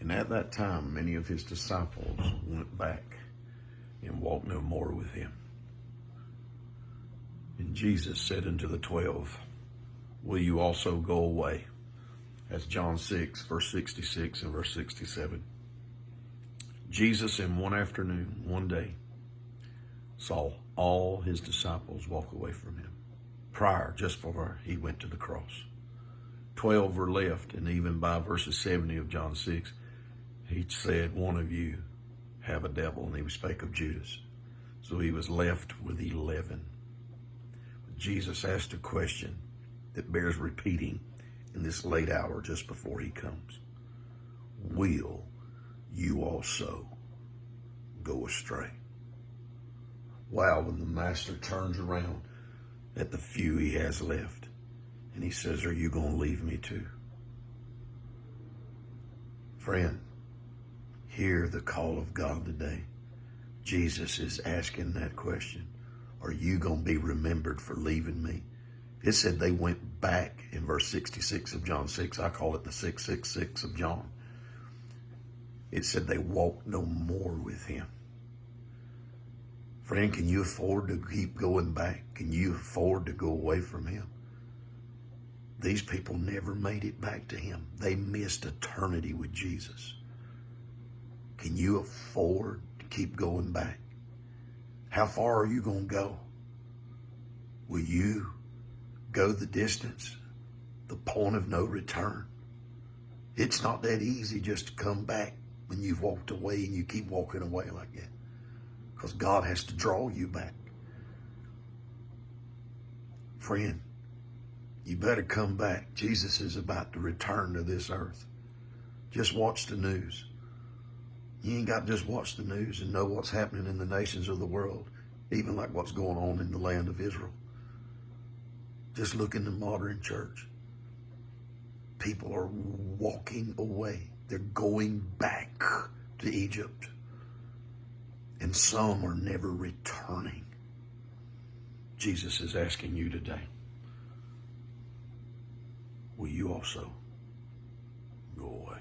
And at that time, many of his disciples went back and walked no more with him. And Jesus said unto the 12, will you also go away? That's John 6, verse 66 and verse 67. Jesus in one afternoon, one day, saw all his disciples walk away from him. Just before he went to the cross. 12 were left, and even by verses 70 of John 6, he said, one of you have a devil, and he spake of Judas. So he was left with 11. Jesus asked a question that bears repeating in this late hour just before he comes. Will you also go astray? Wow, when the master turns around at the few he has left, and he says, are you going to leave me too? Friend, hear the call of God today. Jesus is asking that question. Are you going to be remembered for leaving me? It said they went back in verse 66 of John 6. I call it the 666 of John. It said they walked no more with him. Friend, can you afford to keep going back? Can you afford to go away from him? These people never made it back to him. They missed eternity with Jesus. Can you afford to keep going back? How far are you going to go? Will you go the distance, the point of no return? It's not that easy just to come back when you've walked away and you keep walking away like that, because God has to draw you back. Friend, you better come back. Jesus is about to return to this earth. Just watch the news. You ain't got to just watch the news and know what's happening in the nations of the world, even like what's going on in the land of Israel. Just look in the modern church. People are walking away. They're going back to Egypt. And some are never returning. Jesus is asking you today, will you also go away?